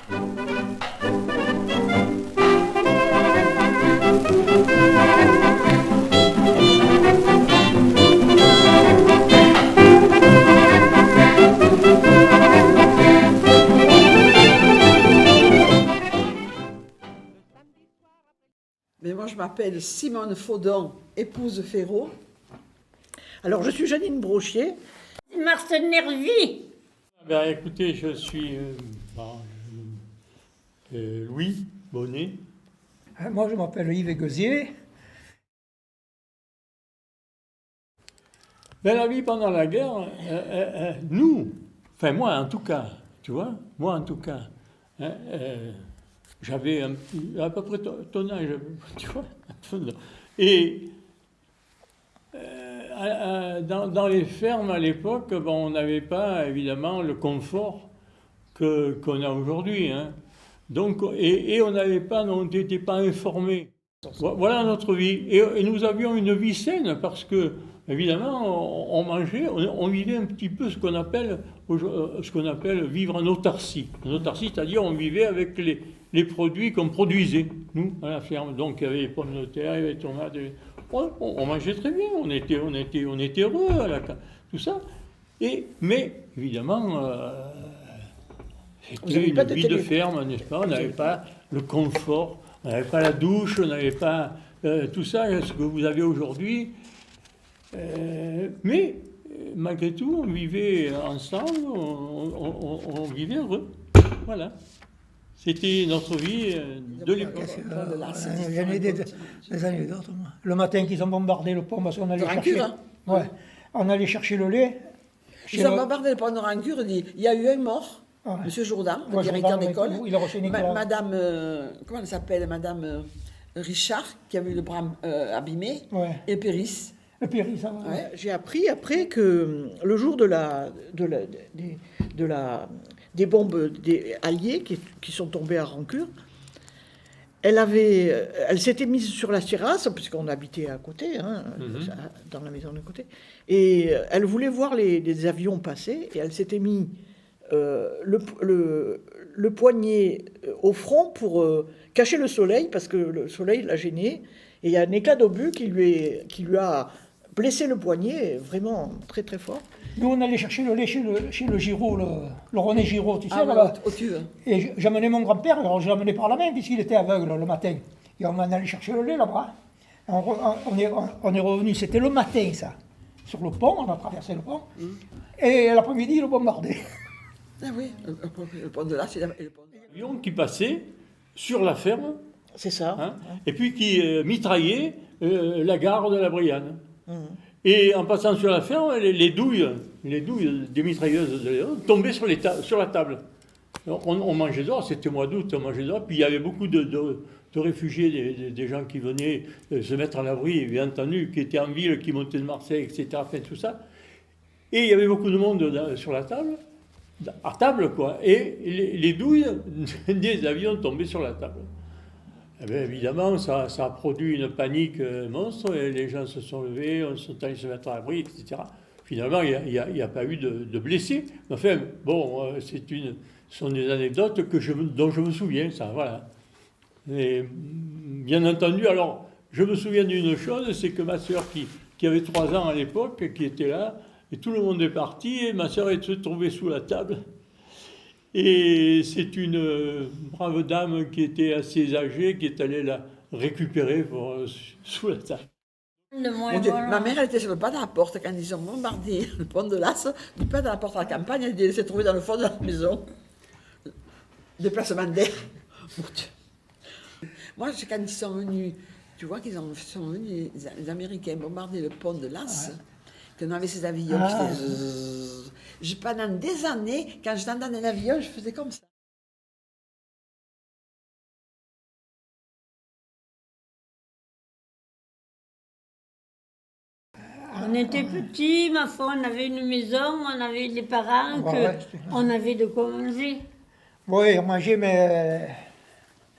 Mais moi, je m'appelle Simone Faudon, épouse Ferraud. Alors, je suis Janine Brochier. Marcel Nervy. Ben, écoutez, je suis Louis Bonnet. Moi, je m'appelle Yves Gosier. Ben, la vie pendant la guerre, nous, enfin moi en tout cas, tu vois, moi en tout cas, j'avais à peu près ton âge, tu vois, et dans les fermes à l'époque, bon, on n'avait pas évidemment le confort qu'on a aujourd'hui, hein. Donc, et on n'avait pas, on n'était pas informés. Voilà notre vie. Et nous avions une vie saine parce que, évidemment, on mangeait, on vivait un petit peu ce qu'on appelle vivre en autarcie. En autarcie, c'est-à-dire on vivait avec les produits qu'on produisait, nous, à la ferme. Donc il y avait les pommes de terre, il y avait les tomates. On mangeait très bien, on était heureux, tout ça. Mais, évidemment, c'était une vie de ferme, n'est-ce pas? On n'avait pas le confort, on n'avait pas la douche, on n'avait pas tout ça, ce que vous avez aujourd'hui. Mais malgré tout, on vivait ensemble, on vivait heureux. Voilà. C'était notre vie de l'époque. J'en ai des anecdotes, moi. Le matin qu'ils ont bombardé le pont, parce qu'on allait chercher... Rancure, hein? Ouais. On allait chercher le lait. Ils ont bombardé le pont de Rancure, il y a eu un mort, Monsieur Jourdan, le directeur d'école. Il a reçu Madame, comment elle s'appelle, Madame Richard, qui avait eu le bras abîmé, et Péris. Le Péris, ça va. Ouais. J'ai appris après que le jour des bombes des alliés qui sont tombées à Rancure, elle s'était mise sur la terrasse, puisqu'on habitait à côté, hein, dans la maison de côté, et elle voulait voir les avions passer, et elle s'était mis le poignet au front pour cacher le soleil, parce que le soleil la gênait, et il y a un éclat d'obus qui lui a blessé le poignet, vraiment très très fort. Nous, on allait chercher le lait chez le Giraud, le René Giraud, tu sais, là-bas. Au tube. Et j'amenais mon grand-père, alors je l'amenais par la main, puisqu'il était aveugle le matin. Et on allait chercher le lait là-bas. On est revenu, c'était le matin, ça. Sur le pont, on a traversé le pont. Et l'après-midi, il le bombardait. Ah oui, le pont de là, c'est le pont. Avion qui passait sur la ferme. C'est ça. Hein, et puis qui mitraillait la gare de la Brianne. Et en passant sur la ferme, les douilles des mitrailleuses tombaient sur la table. On mangeait dehors, c'était au mois d'août, on mangeait dehors. Puis il y avait beaucoup de réfugiés, des gens qui venaient se mettre à l'abri, bien entendu, qui étaient en ville, qui montaient de Marseille, etc. Enfin, tout ça. Et il y avait beaucoup de monde sur la table, à table, quoi. Et les douilles des avions tombaient sur la table. Eh bien, évidemment, ça a produit une panique monstre, et les gens se sont levés, on sont allés se mettre à l'abri, etc. Finalement, il n'y a pas eu de blessés. Enfin, bon, ce sont des anecdotes dont je me souviens, ça, voilà. Et, bien entendu, alors, je me souviens d'une chose, c'est que ma sœur, qui avait 3 ans à l'époque, qui était là, et tout le monde est parti, et ma sœur est se trouvée sous la table. Et c'est une brave dame qui était assez âgée qui est allée la récupérer sous la table. Mon Dieu, ma mère, elle était sur le pas de la porte quand ils ont bombardé le pont de Las, du pas de la porte à la campagne, elle s'est trouvée dans le fond de la maison. Déplacement d'air. Mon Dieu. Moi, quand ils sont venus, tu vois qu'ils sont venus, les Américains, bombarder le pont de Las, qu'on avait ces avions qui faisaient... Pendant des années, quand j'étais dans un avion, je faisais comme ça. On était petits, ma foi, on avait une maison, on avait des parents, on avait de quoi manger. Oui, on mangeait, mais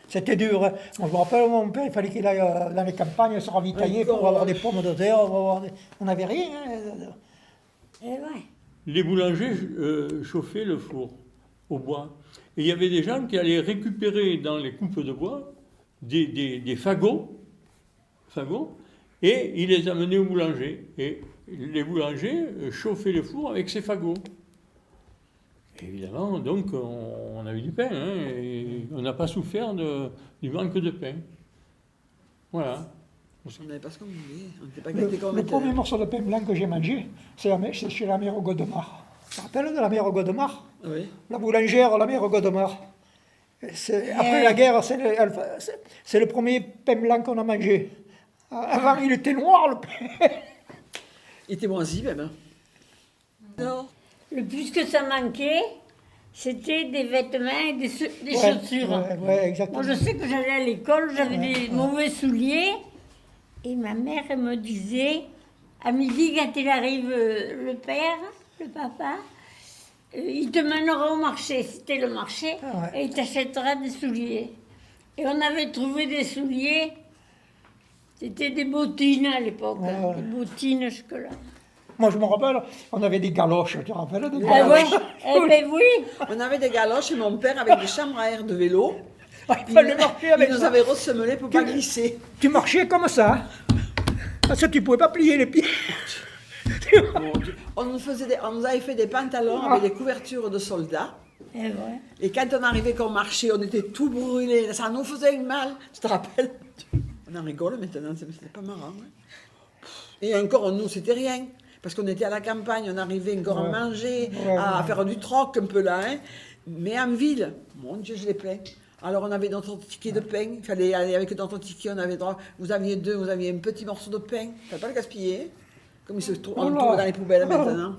c'était dur. Hein. Moi, je me rappelle, mon père, il fallait qu'il aille dans les campagnes se ravitailler pour avoir des pommes de terre. On n'avait rien. Hein. Et ouais. Les boulangers chauffaient le four. au bois. Et il y avait des gens qui allaient récupérer dans les coupes de bois des fagots, et ils les amenaient au boulanger. Et les boulangers chauffaient le four avec ces fagots. Et évidemment, donc, on a eu du pain, hein, et on n'a pas souffert du manque de pain. Voilà. On n'avait pas ce qu'on voulait. On n'était pas gâtés comme Le maintenant. premier morceau de pain blanc que j'ai mangé, c'est chez la mère Godemar. Tu te rappelles de la mère Godemar? Oui. La boulangère, la mère Godemar. Après la guerre, c'est le premier pain blanc qu'on a mangé. Avant, il était noir, le pain. Il était moisi même. Hein. Non. Le plus que ça manquait, c'était des vêtements et des chaussures. Ouais, exactement. Moi, je sais que j'allais à l'école, j'avais des mauvais souliers. Et ma mère, elle me disait, à midi, quand il arrive le père, le papa, il te mènera au marché, c'était le marché, et il t'achètera des souliers. Et on avait trouvé des souliers, c'était des bottines à l'époque, des bottines chocolat. Moi, je me rappelle, on avait des galoches, tu te rappelles des Ah galoches? ouais, eh ben oui. On avait des galoches et mon père avait des chambres à air de vélo. Il fallait marcher avec il nous ça. avait ressemelés pour pas glisser. Tu marchais comme ça, parce que tu ne pouvais pas plier les pieds. On nous avait fait des pantalons avec des couvertures de soldats. Et ouais. Et quand on arrivait qu'on marchait, on était tout brûlés. Ça nous faisait une mal. Tu te rappelles? On en rigole maintenant, c'était pas marrant. Hein. Et encore, nous, c'était rien. Parce qu'on était à la campagne, on arrivait encore à manger, à faire du troc un peu là. Hein. Mais en ville, mon Dieu, je l'ai plaint. Alors on avait notre ticket de pain, il fallait aller avec notre ticket, on avait droit, vous aviez un petit morceau de pain, il ne fallait pas le gaspiller, comme il se trouve, on le trouve dans les poubelles maintenant.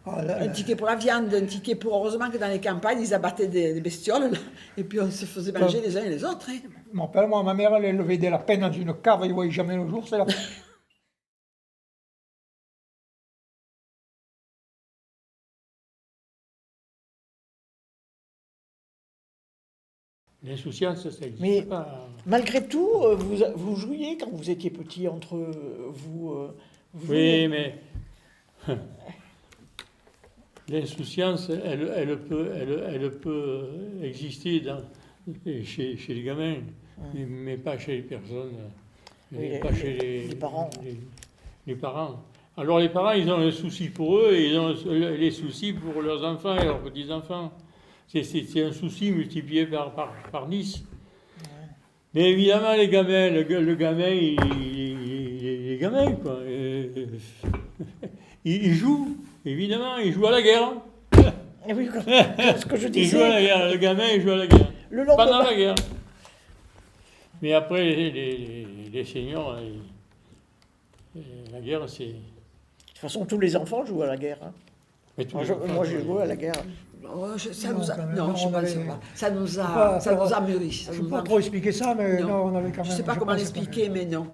Un ticket pour la viande, un ticket pour... Heureusement que dans les campagnes, ils abattaient des bestioles, là, et puis on se faisait manger les uns et les autres. Hein. Je me rappelle, moi, ma mère, elle élevait des lapins dans une cave, elle ne voyait jamais le jour, c'est la... L'insouciance, ça existe Mais pas. malgré tout, vous jouiez quand vous étiez petit entre vous. Vous Oui, mais l'insouciance, elle peut exister chez les gamins, mais pas chez les personnes, pas chez les parents. Les parents. Alors les parents, ils ont un souci pour eux et ils ont les soucis pour leurs enfants et leurs petits-enfants. C'est un souci multiplié par 10. Ouais. Mais évidemment, les gamins, le gamin, il est gamin, quoi. Il joue, évidemment, il joue à la guerre. Oui, c'est ce que je disais. Il joue à la guerre, le gamin, il joue à la guerre. Pendant la guerre. Mais après, les seniors, la guerre, c'est... De toute façon, tous les enfants jouent à la guerre. Hein. Moi, j'ai joué à la guerre. Oh, ça nous a mûri. Je ne sais pas trop expliquer ça, mais non, on avait quand même... Je ne sais pas comment l'expliquer, mais non.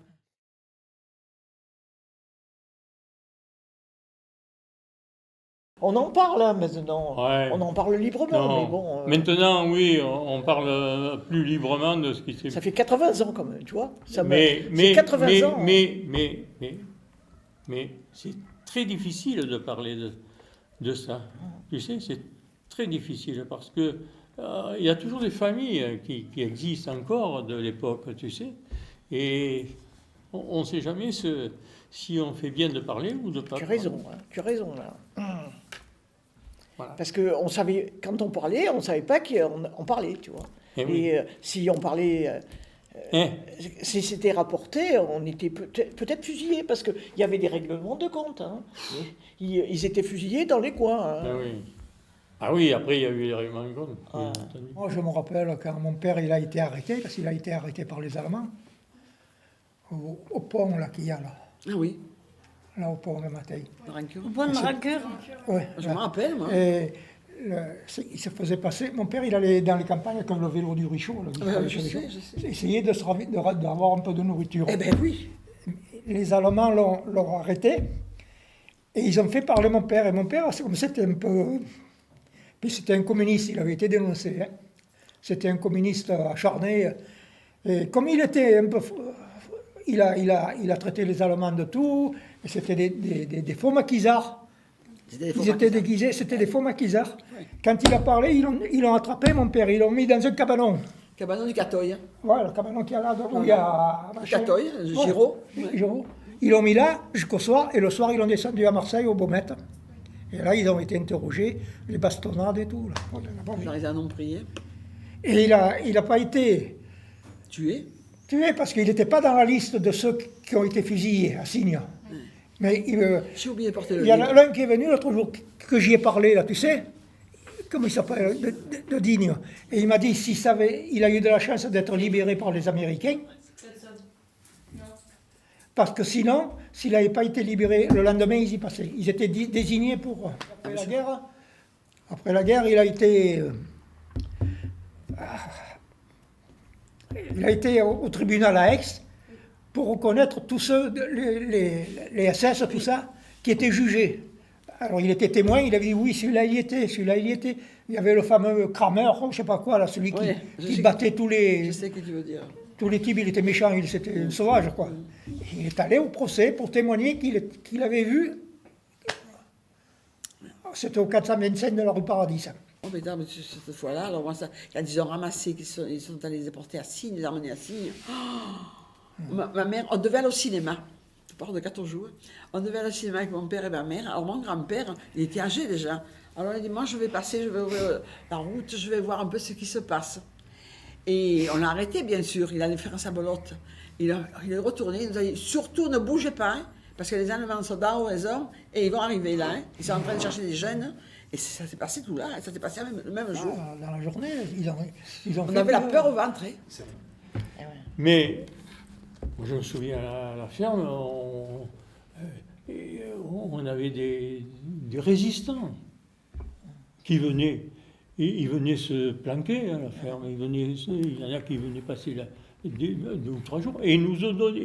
On en parle hein, maintenant, on en parle librement, non. Mais bon... Maintenant, oui, on parle plus librement de ce qui s'est... Ça fait 80 ans quand même, tu vois. Mais 80 ans. Mais c'est très difficile de parler de ça. Tu sais, c'est très difficile parce que il y a toujours des familles qui existent encore de l'époque, tu sais, et on ne sait jamais si on fait bien de parler ou de pas. Tu as raison là. Voilà. Parce que on savait, quand on parlait, on ne savait pas qu'on parlait, tu vois. Et si on parlait... si c'était rapporté, on était peut-être fusillés, parce qu'il y avait des règlements de compte. Hein. Ils étaient fusillés dans les coins. Hein. Ah oui, après il y a eu les règlements de compte. Moi, je me rappelle quand mon père il a été arrêté, parce qu'il a été arrêté par les Allemands, au pont là qu'il y a là. Ah oui. Là au pont de Matei. Au pont de Rancœur. Ouais, je me rappelle, moi. Et, il se faisait passer. Mon père, il allait dans les campagnes comme le vélo du Richaud. Je sais. Essayer d'avoir un peu de nourriture. Eh bien oui. Les Allemands l'ont arrêté et ils ont fait parler mon père. Et mon père, comme c'était un peu... Puis c'était un communiste, il avait été dénoncé. Hein. C'était un communiste acharné. Et comme il était un peu... Il a traité les Allemands de tout. Et c'était des faux maquisards. Ils étaient déguisés, c'était des faux maquisards. Quand il a parlé, ils l'ont attrapé, mon père, ils l'ont mis dans un cabanon. Cabanon du Catoy. Voilà, le cabanon qu'il y a là, où il y a... Catoy, Giraud. Giraud. Ils l'ont mis là jusqu'au soir, et le soir, ils l'ont descendu à Marseille, au Baumette. Et là, ils ont été interrogés, les bastonnades et tout. Là. Ils en ont prié. Et il a pas été Tué parce qu'il n'était pas dans la liste de ceux qui ont été fusillés à Signes. Mais j'ai oublié de porter le il y en livre. a l'un qui est venu l'autre jour, que j'y ai parlé, là, tu sais, comment il s'appelle, de Digne. Et il m'a dit il a eu de la chance d'être libéré par les Américains. Parce que sinon, s'il n'avait pas été libéré, le lendemain, ils y passaient. Ils étaient désignés pour... Après la guerre, il a été... il a été au tribunal à Aix pour reconnaître tous ceux, les SS, tout ça, qui étaient jugés. Alors il était témoin, il avait dit oui, celui-là il y était, celui-là il y était. Il y avait le fameux Kramer, je ne sais pas quoi, là, celui qui battait tous les... Je sais ce que tu veux dire. Tous les types, il était méchant, c'était un sauvage, quoi. Il est allé au procès pour témoigner qu'il avait vu. C'était au 425 de la rue Paradis, ça. Oh, mais non, mais cette fois-là, alors moi, quand ils ont ramassé, ils sont allés les déporter à Signes, les emmener à Signes. Oh, ma mère, on devait aller au cinéma. Je parle de 14 jours. On devait aller au cinéma avec mon père et ma mère. Alors mon grand-père, il était âgé déjà. Alors il a dit, moi je vais passer, je vais ouvrir la route, je vais voir un peu ce qui se passe. Et on l'a arrêté, bien sûr, il allait faire sa belote. Il est retourné, il nous a dit, surtout ne bougez pas, hein, parce que les Allemands sont dans l'horizon, et ils vont arriver là. Hein. Ils sont en train de chercher des jeunes. Et ça s'est passé tout là, ça s'est passé le même jour. Dans la journée, On avait la peur au ventre. Hein. Mais, je me souviens à la ferme, on avait des résistants qui venaient. Ils venaient se planquer à la ferme. Il y en a qui venaient passer là 2 ou 3 jours. Et ils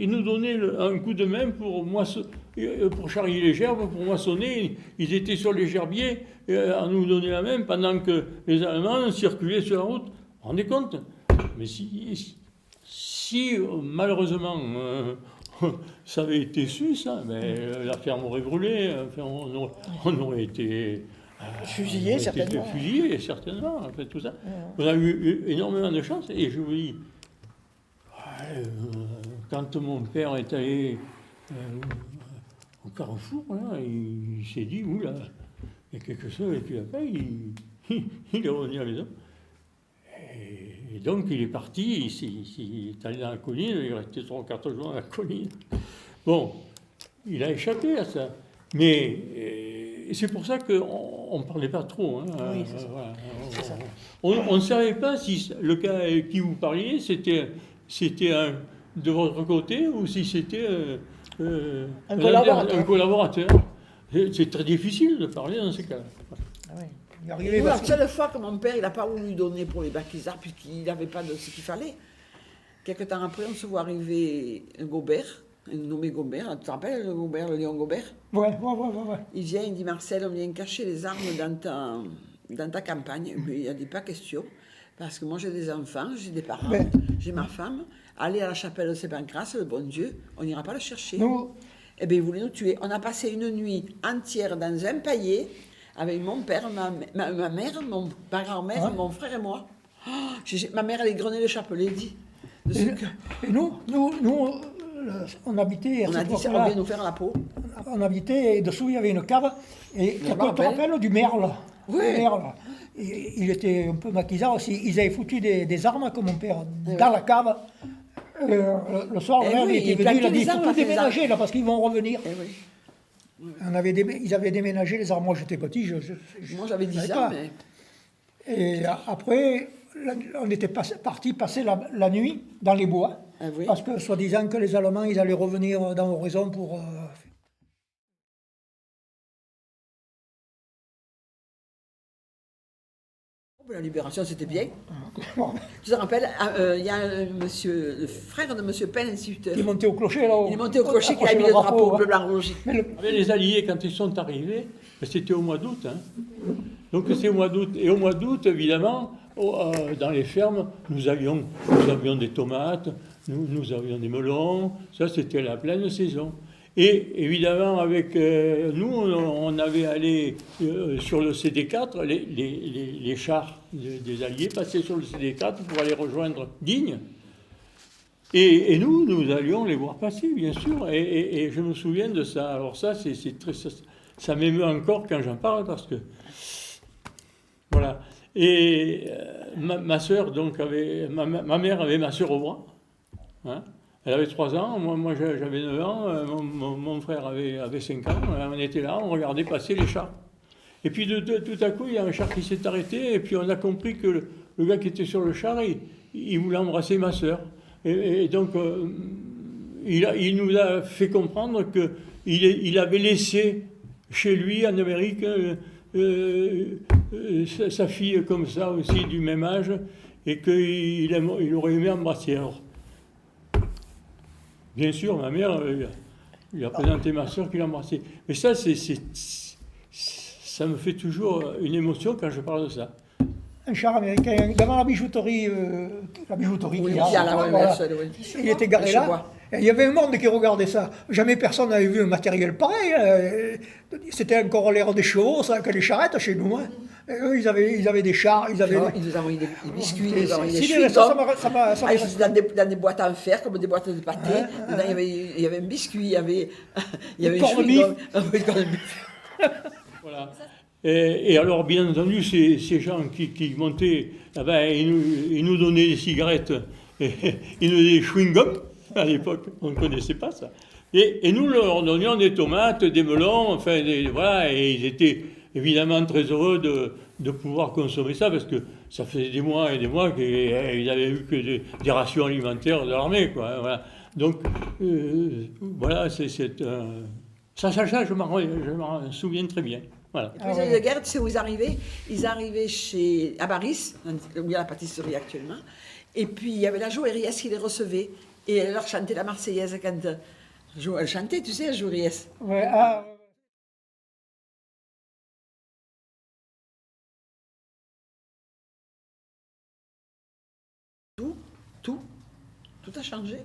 nous donnaient un coup de main pour charrier les gerbes, pour moissonner. Ils étaient sur les gerbiers à nous donner la main pendant que les Allemands circulaient sur la route. Vous vous rendez compte? Mais si malheureusement ça avait été su, ça, la ferme aurait brûlé. Enfin, on aurait été... Fusillé, certainement. Fusillé, certainement, en fait, tout ça. On a eu énormément de chance, et je vous dis, quand mon père est allé au Carrefour, là, il s'est dit, oula, il y a quelque chose, et puis après, il est revenu à la maison. Et donc, il est parti, il est allé dans la colline, il est resté 3 ou 4 jours dans la colline. Bon, il a échappé à ça. Mais c'est pour ça qu'on ne parlait pas trop. Hein, oui, c'est ça. Voilà. On ne savait pas si le cas qui vous parliez, c'était de votre côté ou si c'était un collaborateur. C'est très difficile de parler dans ces cas-là. Ah oui. La seule fois que mon père, il n'a pas voulu donner pour les maquisards, puisqu'il n'avait pas de ce qu'il fallait. Quelque temps après, on se voit arriver un Gobert, un nommé Gobert. Tu te rappelles le Gobert, le Léon Gobert? Ouais. Il vient, il dit, Marcel, on vient cacher les armes dans ta campagne. Mais il a dit, pas question, parce que moi j'ai des enfants, j'ai des parents, j'ai ma femme. Allez à la chapelle de Saint-Pancras, le bon Dieu, on n'ira pas le chercher. Eh bien, il voulait nous tuer. On a passé une nuit entière dans un paillet, avec mon père, ma mère, ma grand-mère, mon frère et moi. Oh, ma mère, elle égrenait le chapelet, dit. Et nous, on habitait... On a dit, on vient nous faire la peau. On habitait, et dessous, il y avait une cave. Et tu te rappelles du merle? Oui. Le merle. Il était un peu maquisard aussi. Ils avaient foutu des armes, comme mon père, dans la cave. Le soir, le merle était venu, il a dit, il faut tout déménager, là, parce qu'ils vont revenir. Ils avaient déménagé les armes. Moi, j'étais petit. Moi, j'avais 10 ans, mais... Et après, on était parti passer la nuit dans les bois. Ah oui. Parce que, soi-disant, que les Allemands, ils allaient revenir dans l'horizon pour... La libération, c'était bien. Tu te rappelles, il y a le frère de M. Penn, instituteur. Il est monté au clocher, là. Il est monté au clocher, qui a mis le drapeau bleu, blanc, rouge. Les Alliés, quand ils sont arrivés, c'était au mois d'août. Hein. Donc c'est au mois d'août. Et au mois d'août, évidemment, dans les fermes, nous avions des tomates, nous avions des melons. Ça, c'était la pleine saison. Et évidemment, avec nous, on avait allé sur le CD4, les chars des Alliés passaient sur le CD4 pour aller rejoindre Digne. Et nous allions les voir passer, bien sûr. Et je me souviens de ça. Alors ça, ça m'émeut encore quand j'en parle, parce que... Voilà. Et ma sœur, donc, ma mère avait ma sœur au bras. Hein. Elle avait 3 ans, moi j'avais 9 ans, mon frère avait 5 ans, on était là, on regardait passer les chars. Et puis tout à coup, il y a un char qui s'est arrêté, et puis on a compris que le gars qui était sur le char, il voulait embrasser ma sœur. Et donc, il nous a fait comprendre qu'il avait laissé chez lui, en Amérique, sa fille comme ça aussi, du même âge, et qu'il aurait aimé embrasser. Alors, bien sûr, ma mère lui a présenté ma soeur qui l'a embrassée. Mais ça, ça me fait toujours une émotion quand je parle de ça. Un char américain, devant la bijouterie Oui, qu'il y il y a là, voilà. oui. Il était garé Je là. vois. Et il y avait un monde qui regardait ça. Jamais personne n'avait vu un matériel pareil. C'était encore l'ère des chevaux, ça, que les charrettes chez nous. Hein. Et eux, ils avaient des chars, ils avaient... Ils nous envoyaient des biscuits, ils nous envoyaient des Si, chewing-gums. ça Ils faisaient dans des boîtes en fer, comme des boîtes de pâté. Dedans, il y avait un biscuit, il y avait un chewing-gum. Oui, corned beef. Voilà. Et alors, bien entendu, ces gens qui montaient, eh ben, ils nous donnaient des cigarettes, et ils nous donnaient des chewing-gums. À l'époque, on ne connaissait pas ça. Et nous leur donnions des tomates, des melons, enfin, voilà, et ils étaient évidemment très heureux de pouvoir consommer ça, parce que ça faisait des mois et des mois qu'ils n'avaient eu que des rations alimentaires de l'armée, quoi. Voilà. Donc, voilà, ça, je m'en souviens très bien. Voilà. Les prisonniers de guerre, tu sais où ils arrivaient? Ils arrivaient à Baris, où il y a la pâtisserie actuellement, et puis il y avait la joaillerie qui les recevait, et elle leur chantait la Marseillaise quand elle chantait, tu sais, la joaillerie. Ouais, Tout a changé.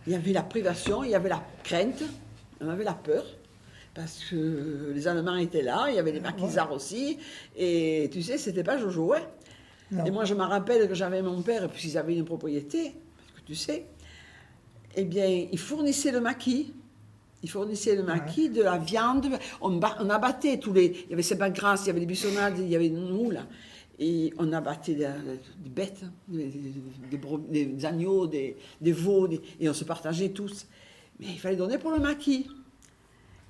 Il y avait la privation, il y avait la crainte, on avait la peur, parce que les Allemands étaient là, il y avait les maquisards aussi, et tu sais, c'était pas Jojo, hein. Et moi, je me rappelle que j'avais mon père, puisqu'ils avaient une propriété, parce que tu sais, eh bien, ils fournissaient le maquis. Ils fournissaient le maquis, de la viande. On abattait tous les... Il y avait Saint-Pancras, il y avait les Buissonnades, il y avait nous, là. Et on abattait des bêtes, des agneaux, des veaux, et on se partageait tous. Mais il fallait donner pour le maquis.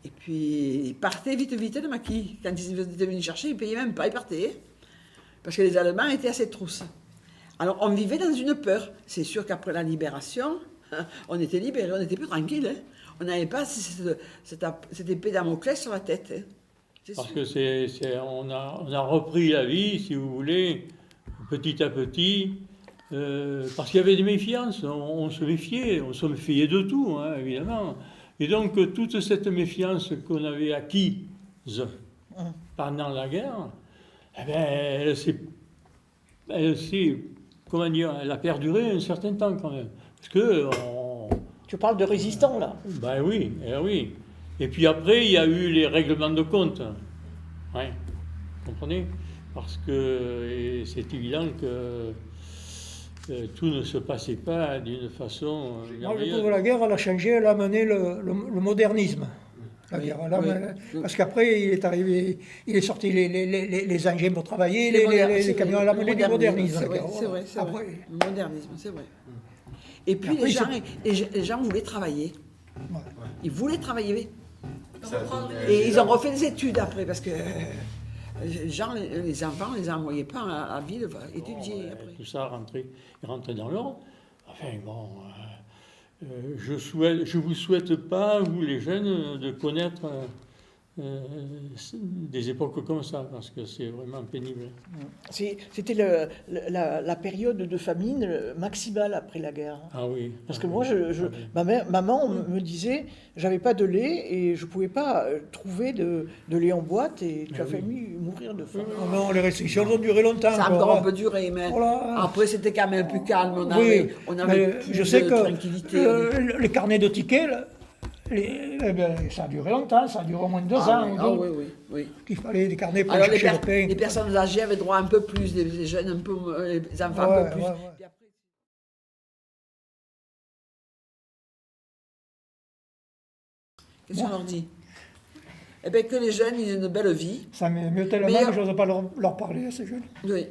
Et puis, ils partaient vite, le maquis. Quand ils étaient venus chercher, ils ne payaient même pas, ils partaient. Parce que les Allemands étaient à cette trousse. Alors, on vivait dans une peur. C'est sûr qu'après la libération, on était libérés, on était plus tranquilles. Hein. On n'avait pas cette épée Damoclès sur la tête. Hein. Parce que on a repris la vie, si vous voulez, petit à petit, parce qu'il y avait des méfiances, on se méfiait de tout, hein, évidemment. Et donc, toute cette méfiance qu'on avait acquise pendant la guerre, eh bien, elle a perduré un certain temps quand même. Parce que... Tu parles de résistants, là. Ben oui, oui. Et puis après, il y a eu les règlements de compte. Ouais, vous comprenez? Parce que c'est évident que tout ne se passait pas d'une façon Moi, je trouve que la guerre, elle a changé, elle a amené le modernisme. La guerre. Parce qu'après, il est arrivé, il est sorti les engins pour travailler, les camions, elle a amené du modernisme. C'est vrai. Le modernisme, c'est vrai. Et puis les gens voulaient travailler. Ouais. Ils voulaient travailler. Et ils ont refait des études après, parce que les enfants, on ne les envoyait pas à la ville étudier après. Tout ça rentrait dans l'ordre. Enfin bon, je vous souhaite pas, vous les jeunes, de connaître des époques comme ça, parce que c'est vraiment pénible. C'était la période de famine maximale après la guerre. Ah oui. Parce que moi, maman me disait, j'avais pas de lait et je pouvais pas trouver de lait en boîte et tu as failli mourir de faim. Non, les restrictions ont duré longtemps. Ça a encore un peu duré, mais après c'était quand même plus calme, on avait plus de tranquillité. Les carnets de tickets, là, ça a duré longtemps, ça a duré au moins 2 ans ou 2. Oui, oui, oui. Qu'il fallait des carnets pour Alors chercher le pain. les personnes âgées avaient droit un peu plus, les jeunes un peu, les enfants un peu plus. Puis après, qu'est-ce qu'on leur dit? Eh bien, que les jeunes ils aient une belle vie. Ça m'émeut tellement que je n'ose pas leur parler à ces jeunes. Oui.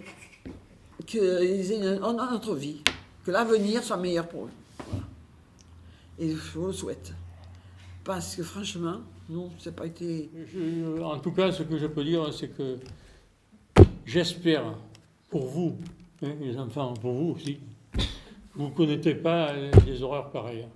Qu'ils aient une autre vie. Que l'avenir soit meilleur pour eux. Voilà. Et je vous le souhaite. Parce que franchement, non, ça n'a pas été... En tout cas, ce que je peux dire, c'est que j'espère pour vous, hein, les enfants, pour vous aussi, vous ne connaissez pas des horreurs pareilles.